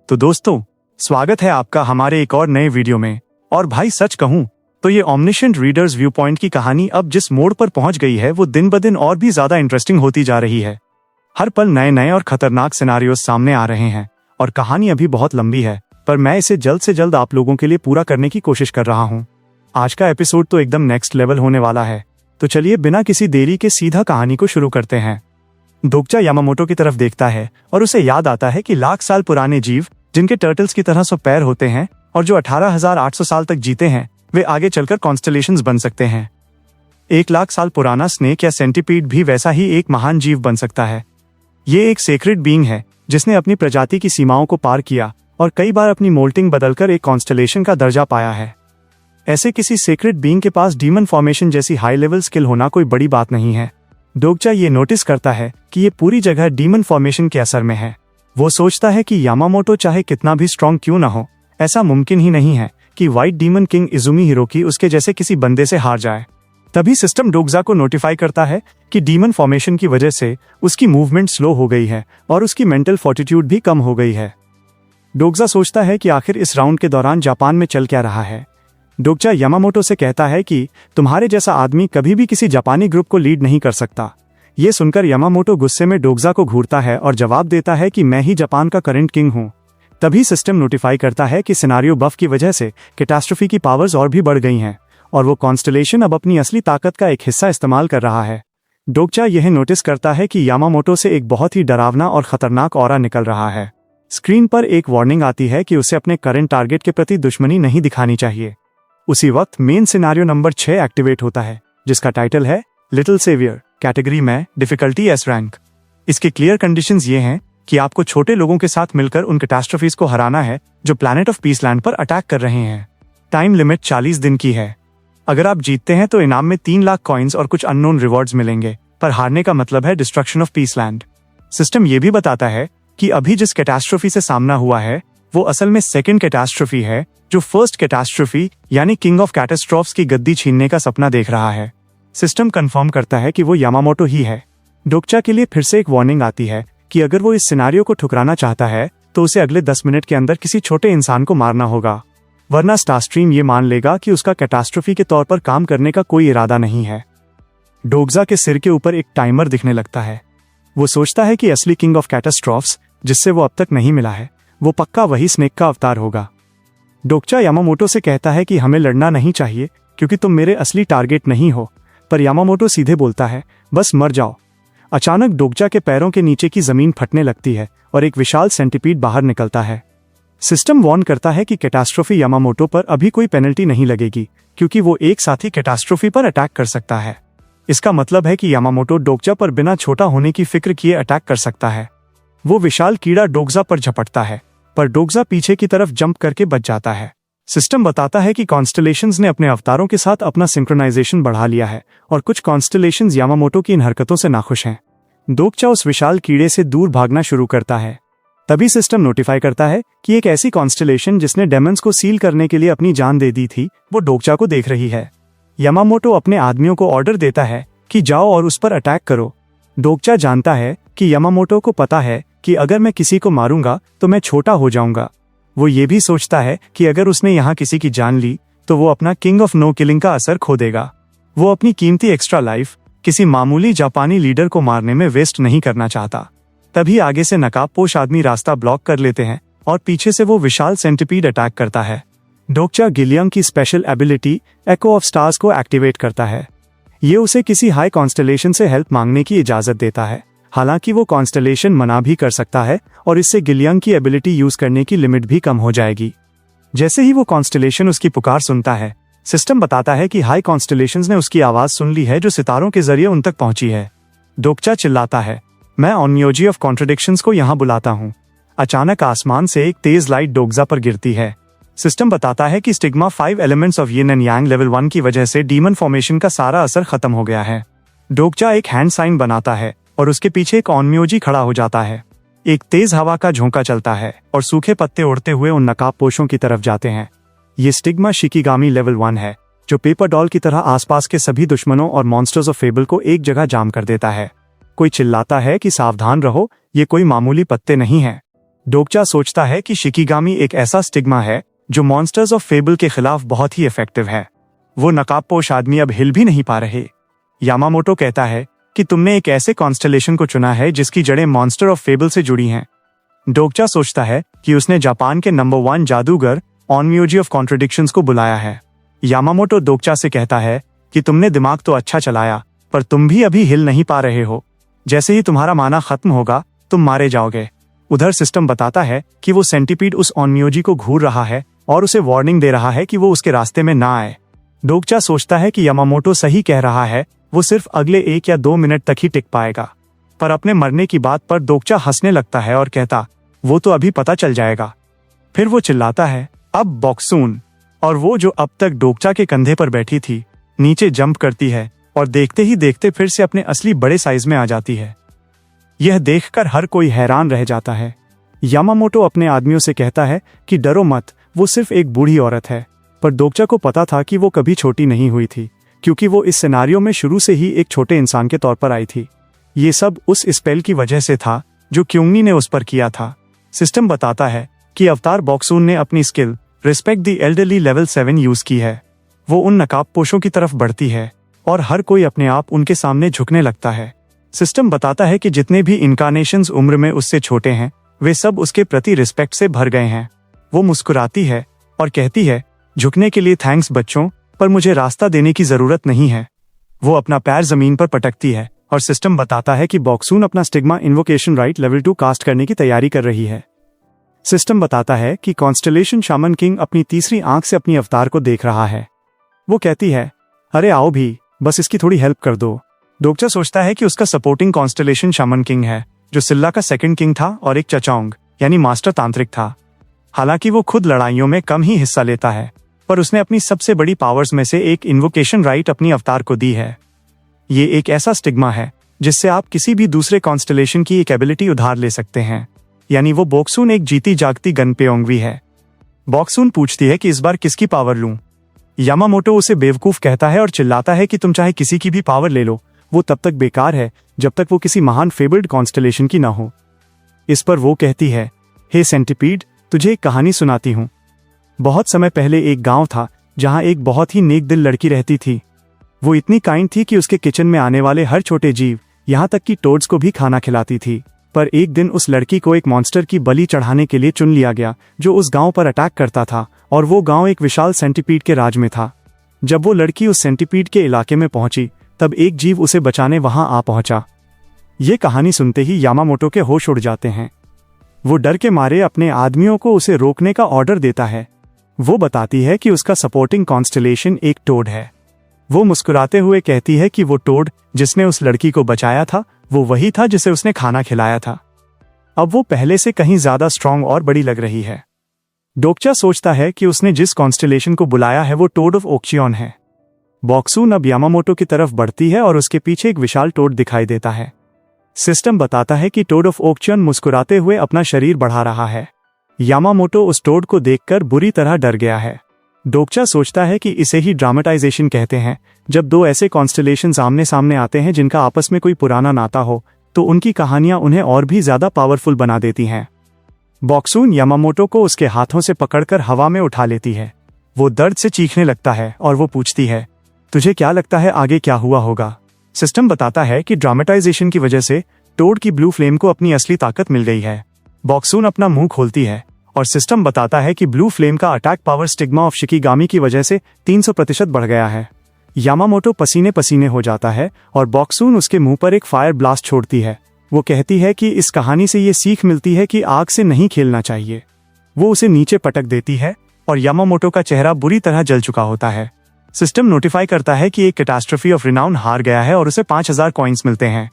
तो दोस्तों, स्वागत है आपका हमारे एक और नए वीडियो में। और भाई सच कहूं तो ये ओमनिशेंट रीडर्स व्यू पॉइंट की कहानी अब जिस मोड़ पर पहुंच गई है वो दिन ब दिन और भी ज्यादा इंटरेस्टिंग होती जा रही है। हर पल नए नए और खतरनाक सिनारियोज सामने आ रहे हैं और कहानी अभी बहुत लंबी है, पर मैं इसे जल्द से जल्द आप लोगों के लिए पूरा करने की कोशिश कर रहा हूँ। आज का एपिसोड तो एकदम नेक्स्ट लेवल होने वाला है, तो चलिए बिना किसी देरी के सीधा कहानी को शुरू करते हैं। डोकचा यामामोटो की तरफ देखता है और उसे याद आता है कि लाख साल पुराने जीव जिनके टर्टल्स की तरह 100 पैर होते हैं और जो 18,800 साल तक जीते हैं, वे आगे चलकर कॉन्स्टलेशंस बन सकते हैं। 1 लाख साल पुराना स्नेक या सेंटीपीड भी वैसा ही एक महान जीव बन सकता है। ये एक सेक्रेड बीइंग है जिसने अपनी प्रजाति की सीमाओं को पार किया और कई बार अपनी मोल्टिंग बदलकर एक कॉन्स्टलेशन का दर्जा पाया है। ऐसे किसी सेक्रेड बीइंग के पास डीमन फॉर्मेशन जैसी हाई लेवल स्किल होना कोई बड़ी बात नहीं है। डोकचा ये नोटिस करता है कि ये पूरी जगह डीमन फॉर्मेशन के असर में है। वो सोचता है कि यामामोटो चाहे कितना भी स्ट्रॉन्ग क्यों ना हो, ऐसा मुमकिन ही नहीं है कि white demon king Izumi Hiroki उसके जैसे किसी बंदे से हार जाए। तभी सिस्टम डोकजा को नोटिफाई करता है कि डीमन फॉर्मेशन की वजह से उसकी मूवमेंट स्लो हो गई है और उसकी मेंटल फोर्टिट्यूड भी कम हो गई है। डोकजा सोचता है कि आखिर इस राउंड के दौरान जापान में चल क्या रहा है। डोकचा यामामोटो से कहता है कि तुम्हारे जैसा आदमी कभी भी किसी जापानी ग्रुप को लीड नहीं कर सकता। ये सुनकर यामामोटो गुस्से में डोकजा को घूरता है और जवाब देता है कि मैं ही जापान का करंट किंग हूँ। तभी सिस्टम नोटिफाई करता है कि सिनारियो बफ की वजह से कैटास्ट्रोफी की पावर्स और भी बढ़ गई हैं और वो कॉन्स्टलेशन अब अपनी असली ताकत का एक हिस्सा इस्तेमाल कर रहा है। डोकचा यह नोटिस करता है कि यामामोटो से एक बहुत ही डरावना और खतरनाक ऑरा निकल रहा है। स्क्रीन पर एक वार्निंग आती है कि उसे अपने करंट टारगेट के प्रति दुश्मनी नहीं दिखानी चाहिए। उसी वक्त मेन सिनारियो नंबर 6 एक्टिवेट होता है, जिसका टाइटल है लिटिल सेवियर, कैटेगरी में डिफिकल्टी S रैंक। इसके क्लियर कंडीशंस ये हैं कि आपको छोटे लोगों के साथ मिलकर उन कैटास्ट्रोफीज को हराना है जो प्लैनेट ऑफ पीसलैंड पर अटैक कर रहे हैं। टाइम लिमिट 40 दिन की है। अगर आप जीतते हैं तो इनाम में 3 लाख कॉइन्स और कुछ अननोन रिवॉर्ड्स मिलेंगे, पर हारने का मतलब है डिस्ट्रक्शन ऑफ पीसलैंड। सिस्टम ये भी बताता है कि अभी जिस कैटास्ट्रोफी से सामना हुआ है वो असल में सेकेंड कैटास्ट्रोफी है, जो फर्स्ट कैटास्ट्रोफी यानी किंग ऑफ कैटास्ट्रोफ्स की गद्दी छीनने का सपना देख रहा है। सिस्टम कंफर्म करता है कि वो यामामोटो ही है। डोकचा के लिए फिर से एक वार्निंग आती है कि अगर वो इस सिनारियो को ठुकराना चाहता है तो उसे अगले 10 मिनट के अंदर किसी छोटे इंसान को मारना होगा, वरना स्टारस्ट्रीम ये मान लेगा कि उसका कैटास्ट्रोफी के तौर पर काम करने का कोई इरादा नहीं है। डोकजा के सिर के ऊपर एक टाइमर दिखने लगता है। वो सोचता है कि असली किंग ऑफ कैटास्ट्रोफ्स जिससे वो अब तक नहीं मिला है वो पक्का वही स्नेक का अवतार होगा। डोकचा यामामोटो से कहता है कि हमें लड़ना नहीं चाहिए क्योंकि तुम मेरे असली टारगेट नहीं हो, पर यामामोटो सीधे बोलता है बस मर जाओ। अचानक डोकचा के पैरों के नीचे की जमीन फटने लगती है और एक विशाल सेंटीपीड बाहर निकलता है। सिस्टम वार्न करता है कि कैटास्ट्रोफी यामामोटो पर अभी कोई पेनल्टी नहीं लगेगी क्योंकि वो एक साथ ही कैटास्ट्रोफी पर अटैक कर सकता है। इसका मतलब है कि यामामोटो डोकचा पर बिना छोटा होने की फिक्र किए अटैक कर सकता है। वो विशाल कीड़ा डोकजा पर झपटता है, पर डोकजा पीछे की तरफ जंप करके बच जाता है। सिस्टम बताता है कि कॉन्स्टलेशंस ने अपने अवतारों के साथ अपना सिंक्रोनाइजेशन बढ़ा लिया है और कुछ कॉन्स्टलेशंस यामामोटो की इन हरकतों से नाखुश हैं। डोकचा उस विशाल कीड़े से दूर भागना शुरू करता है। तभी सिस्टम नोटिफाई करता है कि एक ऐसी कॉन्स्टलेशन जिसने डेमन्स को सील करने के लिए अपनी जान दे दी थी वो डोकचा को देख रही है। यामामोटो अपने आदमियों को ऑर्डर देता है कि जाओ और उस पर अटैक करो। डोकचा जानता है कि यामामोटो को पता है कि अगर मैं किसी को मारूंगा तो मैं छोटा हो जाऊंगा। वो ये भी सोचता है कि अगर उसने यहाँ किसी की जान ली तो वो अपना किंग ऑफ नो किलिंग का असर खो देगा। वो अपनी कीमती एक्स्ट्रा लाइफ किसी मामूली जापानी लीडर को मारने में वेस्ट नहीं करना चाहता। तभी आगे से नकाबपोश आदमी रास्ता ब्लॉक कर लेते हैं और पीछे से वो विशाल सेंटीपीड अटैक करता है। डोकचा गिलियंग की special ability echo of stars को एक्टिवेट करता है। ये उसे किसी हाई कॉन्स्टलेशन से हेल्प मांगने की इजाजत देता है। हालांकि वो कॉन्स्टलेशन मना भी कर सकता है और इससे गिलियंग की एबिलिटी यूज करने की लिमिट भी कम हो जाएगी। जैसे ही वो कॉन्स्टलेशन उसकी पुकार सुनता है, सिस्टम बताता है कि हाई कॉन्स्टलेशंस ने उसकी आवाज सुन ली है जो सितारों के जरिए उन तक पहुंची है। डोकचा चिल्लाता है, मैं ओनियोजी ऑफ कॉन्ट्रडिक्शंस को यहाँ बुलाता हूँ। अचानक आसमान से एक तेज लाइट डोकजा पर गिरती है। सिस्टम बताता है कि stigma 5 elements of yin and yang level 1 की वजह से डीमन फॉर्मेशन का सारा असर खत्म हो गया है। डोकचा एक हैंड साइन बनाता है और उसके पीछे एक ओनियोजी खड़ा हो जाता है। एक तेज हवा का झोंका चलता है और सूखे पत्ते उड़ते हुए उन नकाबपोशों की तरफ जाते हैं। ये स्टिग्मा शिकिगामी लेवल 1 है जो पेपर डॉल की तरह आसपास के सभी दुश्मनों और मॉन्स्टर्स ऑफ फेबल को एक जगह जाम कर देता है। कोई चिल्लाता है कि सावधान रहो, ये कोई मामूली पत्ते नहीं है। डोकचा सोचता है कि शिकीगामी एक ऐसा स्टिग्मा है जो मॉन्स्टर्स ऑफ फेबल के खिलाफ बहुत ही इफेक्टिव है। वो नकाबपोश आदमी अब हिल भी नहीं पा रहे। यामामोटो कहता है कि तुमने एक ऐसे कॉन्स्टलेशन को चुना है जिसकी जड़ें मॉन्स्टर ऑफ फेबल से जुड़ी हैं। डोकचा सोचता है कि उसने जापान के नंबर 1 जादूगर ऑनम्योजी ऑफ कॉन्ट्रडिक्शंस को बुलाया है। यामामोटो डोकचा से कहता है कि तुमने दिमाग तो अच्छा चलाया, पर तुम भी अभी हिल नहीं पा रहे हो। जैसे ही तुम्हारा माना खत्म होगा तुम मारे जाओगे। उधर सिस्टम बताता है कि वो सेंटीपीड उस ऑनम्योजी को घूर रहा है और उसे वार्निंग दे रहा है कि वो उसके रास्ते में ना आए। डोकचा सोचता है कि यामामोटो सही कह रहा है, वो सिर्फ अगले 1 या 2 मिनट तक ही टिक पाएगा। पर अपने मरने की बात पर डोकचा हंसने लगता है और कहता, वो तो अभी पता चल जाएगा। फिर वो चिल्लाता है, अब बॉक्सून, और वो जो अब तक डोकचा के कंधे पर बैठी थी नीचे जंप करती है और देखते ही देखते फिर से अपने असली बड़े साइज में आ जाती है। यह देखकर हर कोई हैरान रह जाता है। यामामोटो अपने आदमियों से कहता है कि डरो मत, वो सिर्फ एक बूढ़ी औरत है। पर डोकचा को पता था कि वो कभी छोटी नहीं हुई थी, क्योंकि वो इस सिनेरियो में शुरू से ही एक छोटे इंसान के तौर पर आई थी। ये सब उस स्पेल की वजह से था जो क्योंगनी ने उस पर किया था। सिस्टम बताता है कि अवतार बॉक्सून ने अपनी skill respect the elderly level 7 use की है। वो उन नकाबपोशों की तरफ बढ़ती है और हर कोई अपने आप उनके सामने झुकने लगता है। सिस्टम बताता है कि जितने भी इनकारनेशंस उम्र में उससे छोटे हैं वे सब उसके प्रति रिस्पेक्ट से भर गए हैं। वो मुस्कुराती है और कहती है, झुकने के लिए थैंक्स बच्चों, पर मुझे रास्ता देने की जरूरत नहीं है। वो अपना पैर जमीन पर पटकती है और सिस्टम बताता है कि बॉक्सून अपना stigma invocation right level 2 cast करने की तैयारी कर रही है। सिस्टम बताता है कि कॉन्स्टलेशन शामन किंग अपनी तीसरी आंख से अपनी अवतार को देख रहा है। वो कहती है, अरे आओ भी, बस इसकी थोड़ी हेल्प कर दो। डोकचा सोचता है कि उसका सपोर्टिंग कॉन्स्टलेशन शामन किंग है, जो सिल्ला का सेकंड किंग था और एक चचौंग यानी मास्टर तांत्रिक था। हालांकि वो खुद लड़ाइयों में कम ही हिस्सा लेता है, पर उसने अपनी सबसे बड़ी पावर्स में से एक इन्वोकेशन राइट अपनी अवतार को दी है। ये एक ऐसा स्टिग्मा है जिससे आप किसी भी दूसरे कॉन्स्टलेशन की एक एबिलिटी उधार ले सकते हैं, यानी वो बॉक्सून एक जीती जागती गनपेओंगवी है। बॉक्सून पूछती है कि इस बार किसकी पावर लूं? यामामोटो उसे बेवकूफ कहता है और चिल्लाता है कि तुम चाहे किसी की भी पावर ले लो, वो तब तक बेकार है जब तक वो किसी महान फेबल्ड कॉन्स्टलेशन की ना हो। इस पर वो कहती है, हे सेंटिपीड, तुझे एक कहानी सुनाती हूँ। बहुत समय पहले एक गांव था जहां एक बहुत ही नेक दिल लड़की रहती थी। वो इतनी काइंड थी कि उसके किचन में आने वाले हर छोटे जीव, यहाँ तक कि टोड्स को भी खाना खिलाती थी। पर एक दिन उस लड़की को एक मॉन्स्टर की बलि चढ़ाने के लिए चुन लिया गया जो उस गांव पर अटैक करता था, और वो गांव एक विशाल सेंटीपीड के राज में था। जब वो लड़की उस सेंटीपीड के इलाके में पहुंची तब एक जीव उसे बचाने वहां आ पहुंचा। ये कहानी सुनते ही यामामोटो के होश उड़ जाते हैं। वो डर के मारे अपने आदमियों को उसे रोकने का ऑर्डर देता है। वो बताती है कि उसका सपोर्टिंग कॉन्स्टलेशन एक टोड है। वो मुस्कुराते हुए कहती है कि वो टोड जिसने उस लड़की को बचाया था वो वही था जिसे उसने खाना खिलाया था। अब वो पहले से कहीं ज्यादा स्ट्रांग और बड़ी लग रही है। डोकचा सोचता है कि उसने जिस कॉन्स्टलेशन को बुलाया है वो टोड ऑफ ओक्चियन है। बॉक्सून अब यामामोटो की तरफ बढ़ती है और उसके पीछे एक विशाल टोड दिखाई देता है। सिस्टम बताता है कि टोड ऑफ ओक्चियन मुस्कुराते हुए अपना शरीर बढ़ा रहा है। यामामोटो उस टोड को देखकर बुरी तरह डर गया है। डोकचा सोचता है कि इसे ही ड्रामेटाइजेशन कहते हैं। जब दो ऐसे कॉन्स्टलेशंस आमने सामने आते हैं जिनका आपस में कोई पुराना नाता हो तो उनकी कहानियां उन्हें और भी ज्यादा पावरफुल बना देती हैं। बॉक्सून यामामोटो को उसके हाथों से पकड़कर हवा में उठा लेती है। वो दर्द से चीखने लगता है और वो पूछती है, तुझे क्या लगता है आगे क्या हुआ होगा? सिस्टम बताता है कि ड्रामेटाइजेशन की वजह से टोड की ब्लू फ्लेम को अपनी असली ताकत मिल गई है। बॉक्सून अपना मुंह खोलती है और सिस्टम बताता है कि ब्लू फ्लेम का अटैक पावर स्टिग्मा ऑफ शिकीगामी की वजह से 300% बढ़ गया है। यामामोटो पसीने पसीने हो जाता है और बॉक्सून उसके मुंह पर एक फायर ब्लास्ट छोड़ती है। वो कहती है कि इस कहानी से ये सीख मिलती है कि आग से नहीं खेलना चाहिए। वो उसे नीचे पटक देती है और यामामोटो का चेहरा बुरी तरह जल चुका होता है। सिस्टम नोटिफाई करता है कि एक कैटास्ट्रोफी ऑफ रिनाउन हार गया है और उसे 5000 कॉइन्स मिलते हैं।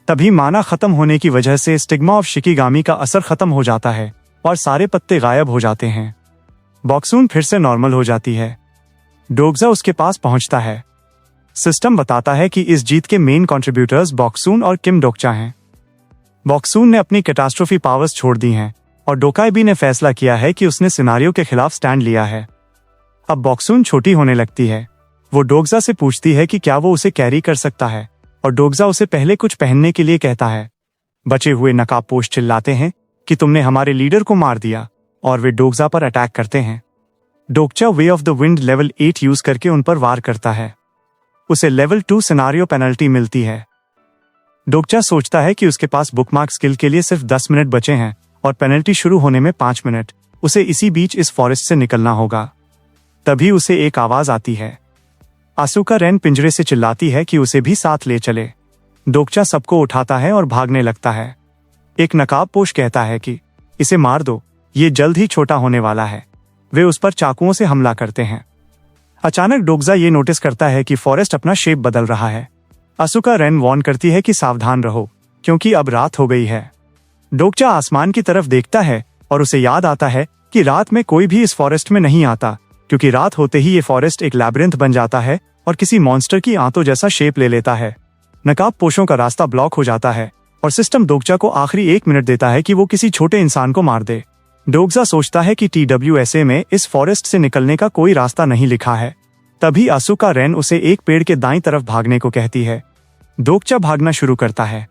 तभी माना खत्म होने की वजह से स्टिग्मा ऑफ शिकीगामी का असर खत्म हो जाता है और सारे पत्ते गायब हो जाते हैं। बॉक्सून फिर से नॉर्मल हो जाती है। डोगजा उसके पास पहुंचता है। सिस्टम बताता है कि इस जीत के मेन कंट्रीब्यूटर्स बॉक्सून और किम डोकचा हैं। बॉक्सून ने अपनी कैटास्ट्रोफी पावर्स छोड़ दी हैं और डोकाइबी ने फैसला किया है कि उसने सिनारियो के खिलाफ स्टैंड लिया है। अब बॉक्सून छोटी होने लगती है। वो डोगजा से पूछती है कि क्या वो उसे कैरी कर सकता है, और डोगजा उसे पहले कुछ पहनने के लिए कहता है। बचे हुए नकाबपोश चिल्लाते हैं, कि तुमने हमारे लीडर को मार दिया, और वे डोगजा पर अटैक करते हैं। डोगचा way of the wind level 8 use करके उन पर वार करता है। उसे लेवल 2 सिनारियो पेनल्टी मिलती है। डोगचा सोचता है कि उसके पास बुकमार्क स्किल के लिए सिर्फ 10 मिनट बचे हैं और पेनल्टी शुरू होने में 5 मिनट। उसे इसी बीच इस फॉरेस्ट से निकलना होगा। तभी उसे एक आवाज आती है। आसुका रेन पिंजरे से चिल्लाती है कि उसे भी साथ ले चले। डोगचा सबको उठाता है और भागने लगता है। एक नकाबपोश कहता है कि इसे मार दो, ये जल्द ही छोटा होने वाला है। वे उस पर चाकुओं से हमला करते हैं। अचानक डोगजा ये नोटिस करता है कि फॉरेस्ट अपना शेप बदल रहा है। आसुका रेन वार्न करती है कि सावधान रहो, क्योंकि अब रात हो गई है। डोगचा आसमान की तरफ देखता है और उसे याद आता है कि रात में कोई भी इस फॉरेस्ट में नहीं आता, क्योंकि रात होते ही ये फॉरेस्ट एक लैबिरिंथ बन जाता है और किसी मॉन्स्टर की आंतों जैसा शेप ले लेता है। नकाबपोशों का रास्ता ब्लॉक हो जाता है और सिस्टम डोगचा को आखिरी 1 मिनट देता है कि वो किसी छोटे इंसान को मार दे। डोगजा सोचता है कि TWSA में इस फॉरेस्ट से निकलने का कोई रास्ता नहीं लिखा है। तभी आसुका रेन उसे एक पेड़ के दाईं तरफ भागने को कहती है। डोगचा भागना शुरू करता है।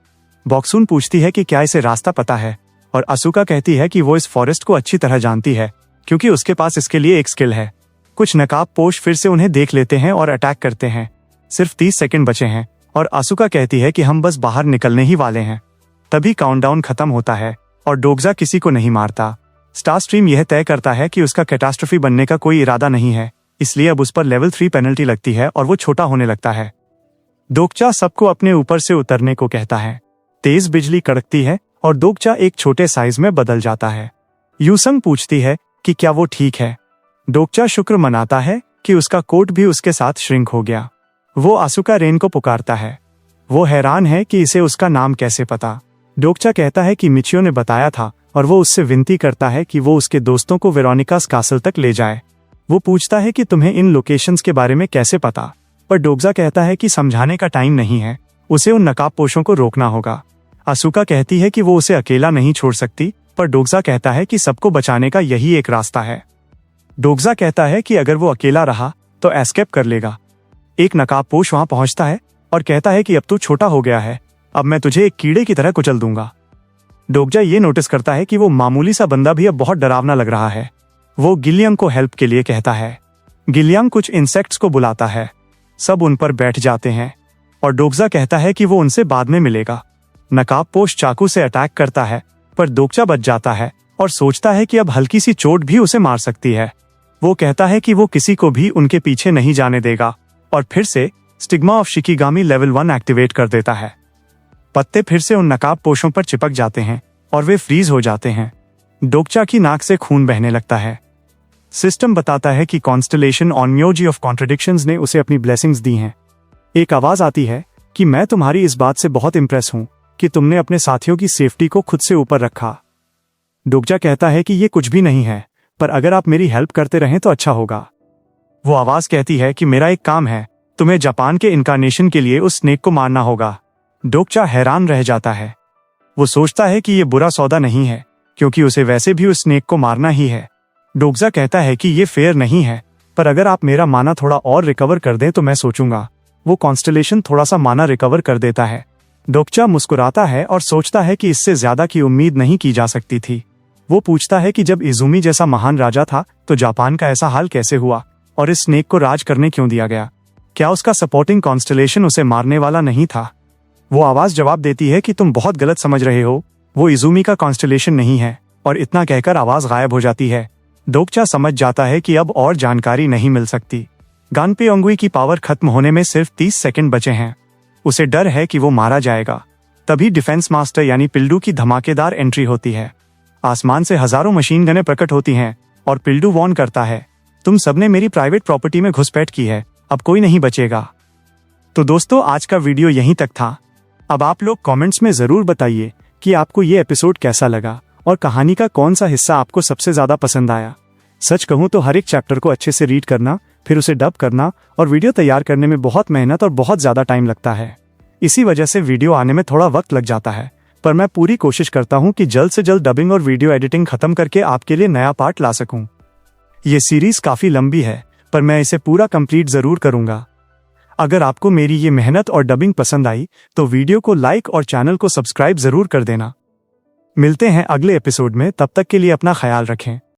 बॉक्सून पूछती है कि क्या इसे रास्ता पता है, और आसुका कहती है कि वो इस फॉरेस्ट को अच्छी तरह जानती है, क्योंकि उसके पास इसके लिए एक स्किल है। कुछ नकाबपोश फिर से उन्हें देख लेते हैं और अटैक करते हैं। सिर्फ 30 सेकंड बचे हैं और आसुका कहती है कि हम बस बाहर निकलने ही वाले हैं। तभी काउंटडाउन खत्म होता है और डोगजा किसी को नहीं मारता। स्टार स्ट्रीम यह तय करता है कि उसका कैटास्ट्रोफी बनने का कोई इरादा नहीं है, इसलिए अब उस पर लेवल 3 पेनल्टी लगती है और वो छोटा होने लगता है। डोगचा सबको अपने ऊपर से उतरने को कहता है। तेज बिजली कड़कती है और डोगचा एक छोटे साइज में बदल जाता है। यूसंग पूछती है कि क्या वो ठीक है। डोगचा शुक्र मनाता है कि उसका कोट भी उसके साथ श्रिंक हो गया। वो आसुका रेन को पुकारता है। वो हैरान है कि इसे उसका नाम कैसे पता। डोगचा कहता है कि मिचियो ने बताया था और वो उससे विनती करता है कि वो उसके दोस्तों को वेरोनिकास कासल तक ले जाए। वो पूछता है कि तुम्हें इन लोकेशंस के बारे में कैसे पता, पर डोगजा कहता है कि समझाने का टाइम नहीं है, उसे उन नकाबपोशों को रोकना होगा। आसुका कहती है कि वो उसे अकेला नहीं छोड़ सकती, पर डोगजा कहता है कि सबको बचाने का यही एक रास्ता है। डोगजा कहता है कि अगर वो अकेला रहा तो एस्केप कर लेगा। एक नकाबपोश वहां पहुंचता है और कहता है कि अब तू छोटा हो गया है, अब मैं तुझे एक कीड़े की तरह कुचल दूंगा। डोगजा ये नोटिस करता है कि वो मामूली सा बंदा भी अब बहुत डरावना लग रहा है। वो गिलियंग को हेल्प के लिए कहता है। गिलियंग कुछ इंसेक्ट्स को बुलाता है। सब उन पर बैठ जाते हैं और डोगजा कहता है कि वो उनसे बाद में मिलेगा। नकाबपोश चाकू से अटैक करता है, पर डोगचा बच जाता है और सोचता है कि अब हल्की सी चोट भी उसे मार सकती है। वो कहता है कि वो किसी को भी उनके पीछे नहीं जाने देगा और फिर से स्टिग्मा ऑफ शिकिगामी लेवल 1 एक्टिवेट कर देता है। पत्ते फिर से उन नकाबपोशों पर चिपक जाते हैं और वे फ्रीज हो जाते हैं। डोगचा की नाक से खून बहने लगता है। सिस्टम बताता है कि कॉन्स्टलेशन ऑनम्योजी ऑफ कॉन्ट्रडिक्शंस ने उसे अपनी ब्लेसिंग्स दी हैं। एक आवाज आती है कि मैं तुम्हारी इस बात से बहुत इंप्रेस हूं कि तुमने अपने साथियों की सेफ्टी को खुद से ऊपर रखा। डोगचा कहता है कि ये कुछ भी नहीं है, पर अगर आप मेरी हेल्प करते रहें तो अच्छा होगा। वो आवाज कहती है कि मेरा एक काम है, तुम्हें जापान के इनकारनेशन के लिए उस स्नेक को मारना होगा। डोगचा हैरान रह जाता है। वो सोचता है कि ये बुरा सौदा नहीं है, क्योंकि उसे वैसे भी उस स्नेक को मारना ही है। डोगजा कहता है कि ये फेयर नहीं है, पर अगर आप मेरा माना थोड़ा और रिकवर कर दें तो मैं सोचूंगा। वो कॉन्स्टलेशन थोड़ा सा माना रिकवर कर देता है। डोगचा मुस्कुराता है और सोचता है कि इससे ज्यादा की उम्मीद नहीं की जा सकती थी। वो पूछता है कि जब इजुमी जैसा महान राजा था तो जापान का ऐसा हाल कैसे हुआ और इस स्नेक को राज करने क्यों दिया गया? क्या उसका सपोर्टिंग कॉन्स्टलेशन उसे मारने वाला नहीं था? वो आवाज जवाब देती है कि तुम बहुत गलत समझ रहे हो, वो इजुमी का कॉन्स्टलेशन नहीं है, और इतना कहकर आवाज गायब हो जाती है। डोगचा समझ जाता है कि अब और जानकारी नहीं मिल सकती। गानपेओंगुई की पावर खत्म होने में सिर्फ 30 सेकंड बचे हैं। उसे डर है कि वो मारा जाएगा। तभी डिफेंस मास्टर यानी पिल्डू की धमाकेदार एंट्री होती है। आसमान से हजारों मशीन गनें प्रकट होती हैं और पिल्डू वॉर्न करता है, तुम सबने मेरी प्राइवेट प्रॉपर्टी में घुसपैठ की है, अब कोई नहीं बचेगा। तो दोस्तों, आज का वीडियो यहीं तक था। अब आप लोग कमेंट्स में जरूर बताइए कि आपको ये एपिसोड कैसा लगा और कहानी का कौन सा हिस्सा आपको सबसे ज्यादा पसंद आया। सच कहूं तो हर एक चैप्टर को अच्छे से रीड करना, फिर उसे डब करना और वीडियो तैयार करने में बहुत मेहनत और बहुत ज्यादा टाइम लगता है। इसी वजह से वीडियो आने में थोड़ा वक्त लग जाता है, पर मैं पूरी कोशिश करता हूं कि जल्द से जल्द डबिंग और वीडियो एडिटिंग खत्म करके आपके लिए नया पार्ट ला सकूं। ये सीरीज काफी लंबी है, पर मैं इसे पूरा कंप्लीट जरूर करूंगा। अगर आपको मेरी ये मेहनत और डबिंग पसंद आई तो वीडियो को लाइक और चैनल को सब्सक्राइब जरूर कर देना। मिलते हैं अगले एपिसोड में, तब तक के लिए अपना ख्याल रखें।